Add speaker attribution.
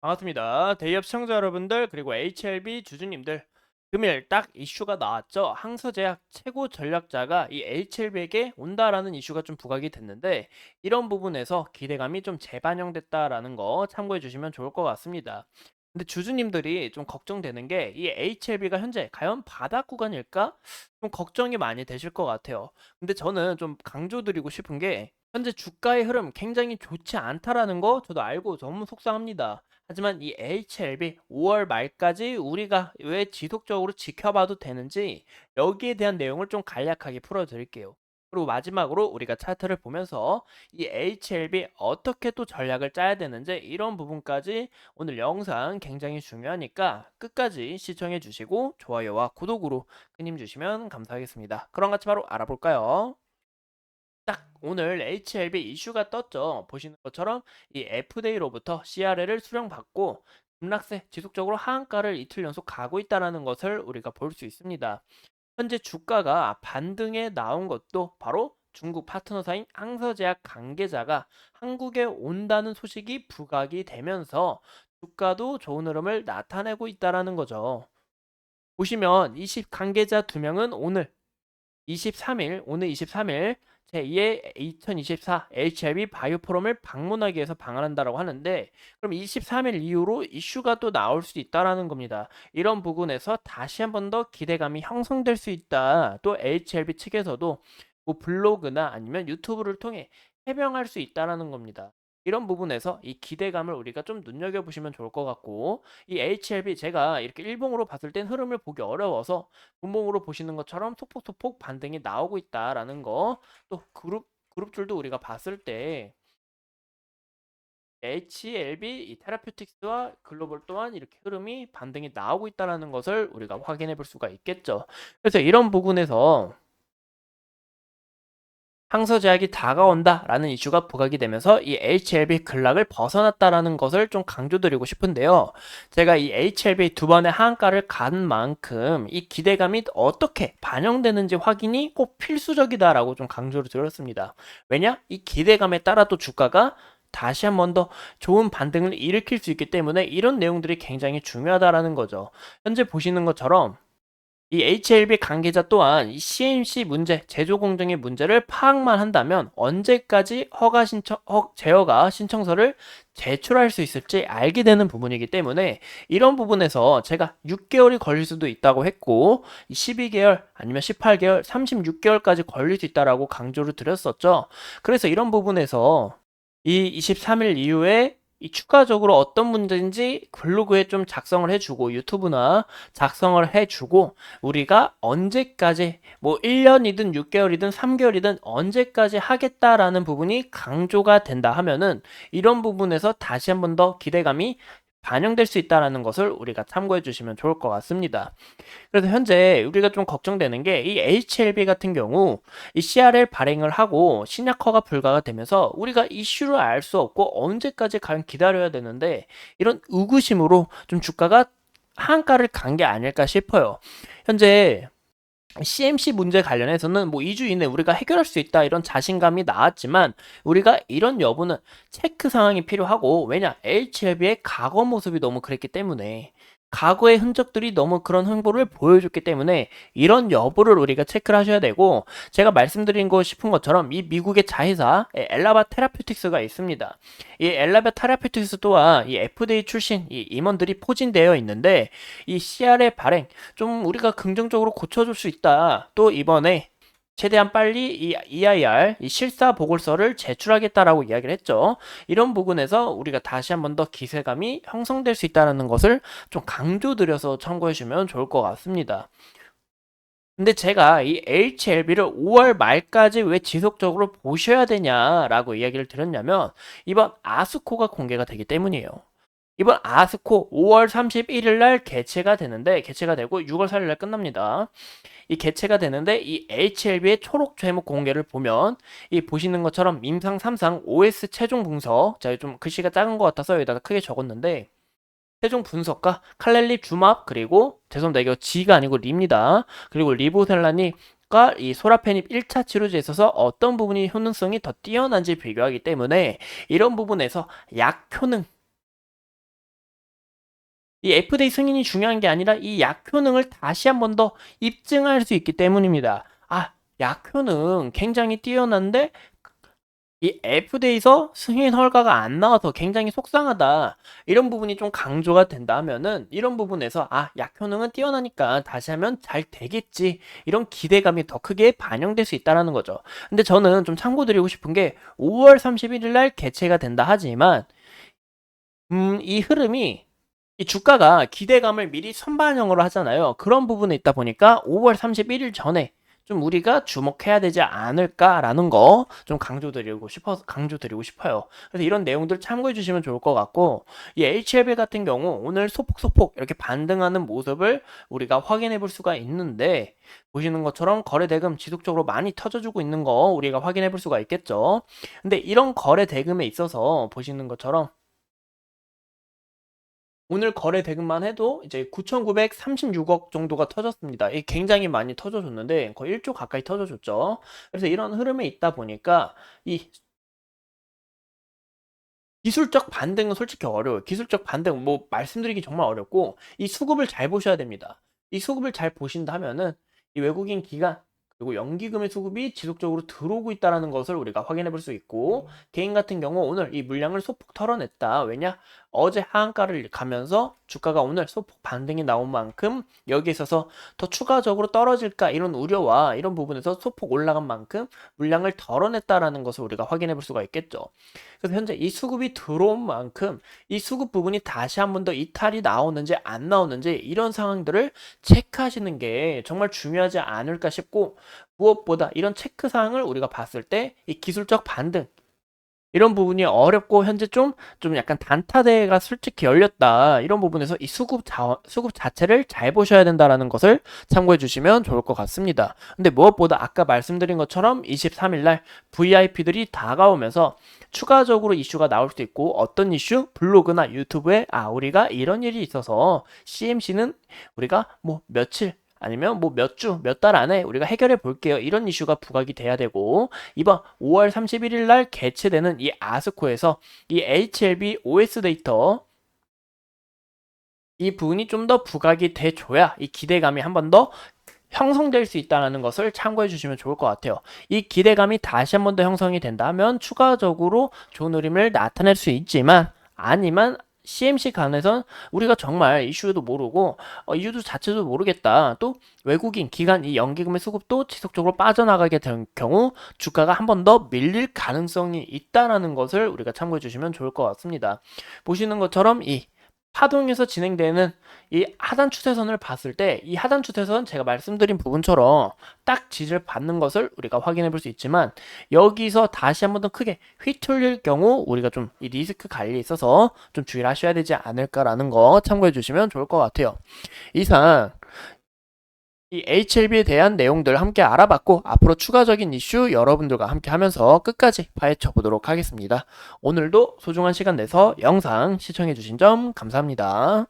Speaker 1: 반갑습니다. 대기업 시청자 여러분들 그리고 HLB 주주님들 금일 딱 이슈가 나왔죠. 항서제약 최고 전략자가 이 HLB에게 온다라는 이슈가 좀 부각이 됐는데 이런 부분에서 기대감이 좀 재반영됐다라는 거 참고해 주시면 좋을 것 같습니다. 근데 주주님들이 좀 걱정되는 게 이 HLB가 현재 과연 바닥 구간일까? 좀 걱정이 많이 되실 것 같아요. 근데 저는 좀 강조드리고 싶은 게 현재 주가의 흐름 굉장히 좋지 않다라는 거 저도 알고 너무 속상합니다. 하지만 이 HLB 5월 말까지 우리가 왜 지속적으로 지켜봐도 되는지 여기에 대한 내용을 좀 간략하게 풀어드릴게요. 그리고 마지막으로 우리가 차트를 보면서 이 HLB 어떻게 또 전략을 짜야 되는지 이런 부분까지 오늘 영상 굉장히 중요하니까 끝까지 시청해 주시고 좋아요와 구독으로 끈님 주시면 감사하겠습니다. 그럼 같이 바로 알아볼까요? 딱 오늘 HLB 이슈가 떴죠. 보시는 것처럼 이 FDA로부터 CRL을 수령받고 급락세 지속적으로 하한가를 이틀 연속 가고 있다는 것을 우리가 볼 수 있습니다. 현재 주가가 반등에 나온 것도 바로 중국 파트너사인 항서제약 관계자가 한국에 온다는 소식이 부각이 되면서 주가도 좋은 흐름을 나타내고 있다는 거죠. 보시면 20 관계자 2명은 오늘 23일, 오늘 23일 제2의 2024 HLB 바이오 포럼을 방문하기 위해서 방한한다라고 하는데 그럼 23일 이후로 이슈가 또 나올 수 있다라는 겁니다. 이런 부분에서 다시 한 번 더 기대감이 형성될 수 있다. 또 HLB 측에서도 뭐 블로그나 아니면 유튜브를 통해 해명할 수 있다라는 겁니다. 이런 부분에서 이 기대감을 우리가 좀 눈여겨보시면 좋을 것 같고 이 HLB 제가 이렇게 일봉으로 봤을 땐 흐름을 보기 어려워서 분봉으로 보시는 것처럼 소폭소폭 반등이 나오고 있다라는 거 또 그룹줄도 우리가 봤을 때 HLB 이 테라퓨틱스와 글로벌 또한 이렇게 흐름이 반등이 나오고 있다라는 것을 우리가 확인해 볼 수가 있겠죠. 그래서 이런 부분에서 항서제약이 다가온다라는 이슈가 부각이 되면서 이 HLB 급락을 벗어났다라는 것을 좀 강조드리고 싶은데요. 제가 이 HLB 두 번의 하한가를 간 만큼 이 기대감이 어떻게 반영되는지 확인이 꼭 필수적이다라고 좀 강조를 드렸습니다. 왜냐? 이 기대감에 따라 또 주가가 다시 한 번 더 좋은 반등을 일으킬 수 있기 때문에 이런 내용들이 굉장히 중요하다라는 거죠. 현재 보시는 것처럼 이 HLB 관계자 또한 이 CMC 문제, 제조 공정의 문제를 파악만 한다면 언제까지 제어가 신청서를 제출할 수 있을지 알게 되는 부분이기 때문에 이런 부분에서 제가 6개월이 걸릴 수도 있다고 했고 12개월 아니면 18개월, 36개월까지 걸릴 수 있다라고 강조를 드렸었죠. 그래서 이런 부분에서 이 23일 이후에 이 추가적으로 어떤 문제인지 블로그에 좀 작성을 해주고 유튜브나 작성을 해주고 우리가 언제까지 뭐 1년이든 6개월이든 3개월이든 언제까지 하겠다라는 부분이 강조가 된다 하면은 이런 부분에서 다시 한 번 더 기대감이 반영될 수 있다는 것을 우리가 참고해 주시면 좋을 것 같습니다. 그래서 현재 우리가 좀 걱정되는 게 이 HLB 같은 경우 이 CRL 발행을 하고 신약허가 불가가 되면서 우리가 이슈를 알 수 없고 언제까지 과연 기다려야 되는데 이런 의구심으로 좀 주가가 하한가를 간 게 아닐까 싶어요. 현재 CMC 문제 관련해서는 뭐 2주 이내 우리가 해결할 수 있다 이런 자신감이 나왔지만 우리가 이런 여부는 체크 상황이 필요하고 왜냐 HLB의 과거 모습이 너무 그랬기 때문에 과거의 흔적들이 너무 그런 행보를 보여줬기 때문에 이런 여부를 우리가 체크를 하셔야 되고 제가 말씀드린 거 싶은 것처럼 이 미국의 자회사 엘라바 테라퓨틱스가 있습니다. 이 엘라바 테라퓨틱스 또한 이 FDA 출신 이 임원들이 포진되어 있는데 이 CR의 발행 좀 우리가 긍정적으로 고쳐줄 수 있다. 또 이번에 최대한 빨리 이 EIR, 이 실사 보고서를 제출하겠다라고 이야기를 했죠. 이런 부분에서 우리가 다시 한 번 더 기세감이 형성될 수 있다는 것을 좀 강조드려서 참고해주면 좋을 것 같습니다. 근데 제가 이 HLB를 5월 말까지 왜 지속적으로 보셔야 되냐라고 이야기를 드렸냐면 이번 아스코가 공개가 되기 때문이에요. 이번 아스코 5월 31일 날 개최가 되는데 개최가 되고 6월 4일 날 끝납니다. 이 개최가 되는데 이 HLB의 초록 제목 공개를 보면 이 보시는 것처럼 임상 3상 OS 최종 분석 제가 좀 글씨가 작은 것 같아서 여기다가 크게 적었는데 최종 분석과 칼렐립 주맙 그리고 죄송합니다 이거 G가 아니고 리입니다. 그리고 리보셀라닙과 이 소라페닙 1차 치료제에 있어서 어떤 부분이 효능성이 더 뛰어난지 비교하기 때문에 이런 부분에서 약 효능 이 FDA 승인이 중요한 게 아니라 이 약효능을 다시 한 번 더 입증할 수 있기 때문입니다. 아, 약효능 굉장히 뛰어난데 이 FDA에서 승인 허가가 안 나와서 굉장히 속상하다. 이런 부분이 좀 강조가 된다 하면은 이런 부분에서 약효능은 뛰어나니까 다시 하면 잘 되겠지. 이런 기대감이 더 크게 반영될 수 있다라는 거죠. 근데 저는 좀 참고드리고 싶은 게 5월 31일 날 개최가 된다 하지만 이 흐름이 이 주가가 기대감을 미리 선반영으로 하잖아요. 그런 부분에 있다 보니까 5월 31일 전에 좀 우리가 주목해야 되지 않을까라는 거 좀 강조드리고 싶어요. 그래서 이런 내용들 참고해 주시면 좋을 것 같고, 이 HLB 같은 경우 오늘 소폭소폭 이렇게 반등하는 모습을 우리가 확인해 볼 수가 있는데, 보시는 것처럼 거래 대금 지속적으로 많이 터져주고 있는 거 우리가 확인해 볼 수가 있겠죠. 근데 이런 거래 대금에 있어서 보시는 것처럼 오늘 거래 대금만 해도 이제 9,936억 정도가 터졌습니다. 이게 굉장히 많이 터져줬는데 거의 1조 가까이 터져줬죠. 그래서 이런 흐름에 있다 보니까 이 기술적 반등은 솔직히 어려워요. 기술적 반등 뭐 말씀드리기 정말 어렵고 이 수급을 잘 보셔야 됩니다. 이 수급을 잘 보신다면은 이 외국인 기관 그리고 연기금의 수급이 지속적으로 들어오고 있다는 것을 우리가 확인해 볼 수 있고, 개인 같은 경우 오늘 이 물량을 소폭 털어냈다. 왜냐? 어제 하한가를 가면서 주가가 오늘 소폭 반등이 나온 만큼 여기에 있어서 더 추가적으로 떨어질까 이런 우려와 이런 부분에서 소폭 올라간 만큼 물량을 덜어냈다라는 것을 우리가 확인해 볼 수가 있겠죠. 그래서 현재 이 수급이 들어온 만큼 이 수급 부분이 다시 한 번 더 이탈이 나오는지 안 나오는지 이런 상황들을 체크하시는 게 정말 중요하지 않을까 싶고, 무엇보다 이런 체크 사항을 우리가 봤을 때 이 기술적 반등 이런 부분이 어렵고 현재 좀 약간 단타대가 솔직히 열렸다. 이런 부분에서 이 수급 자체를 잘 보셔야 된다라는 것을 참고해 주시면 좋을 것 같습니다. 근데 무엇보다 아까 말씀드린 것처럼 23일 날 VIP들이 다가오면서 추가적으로 이슈가 나올 수도 있고, 어떤 이슈? 블로그나 유튜브에 우리가 이런 일이 있어서 CMC는 우리가 뭐 며칠 아니면 뭐 몇 주, 몇 달 안에 우리가 해결해 볼게요. 이런 이슈가 부각이 돼야 되고, 이번 5월 31일 날 개최되는 이 아스코에서 이 HLB OS 데이터 이 부분이 좀 더 부각이 돼줘야 이 기대감이 한 번 더 형성될 수 있다는 것을 참고해 주시면 좋을 것 같아요. 이 기대감이 다시 한 번 더 형성이 된다면 추가적으로 좋은 흐름을 나타낼 수 있지만, 아니면 CMC 간에선 우리가 정말 이슈도 모르고 이슈도 자체도 모르겠다. 또 외국인 기관 이 연기금의 수급도 지속적으로 빠져나가게 될 경우 주가가 한 번 더 밀릴 가능성이 있다라는 것을 우리가 참고해 주시면 좋을 것 같습니다. 보시는 것처럼 이 파동에서 진행되는 이 하단 추세선을 봤을 때 이 하단 추세선 제가 말씀드린 부분처럼 딱 지지를 받는 것을 우리가 확인해 볼 수 있지만, 여기서 다시 한 번 더 크게 휘둘릴 경우 우리가 좀 이 리스크 관리에 있어서 좀 주의를 하셔야 되지 않을까라는 거 참고해 주시면 좋을 것 같아요. 이상 이 HLB에 대한 내용들 함께 알아봤고, 앞으로 추가적인 이슈 여러분들과 함께 하면서 끝까지 파헤쳐 보도록 하겠습니다. 오늘도 소중한 시간 내서 영상 시청해 주신 점 감사합니다.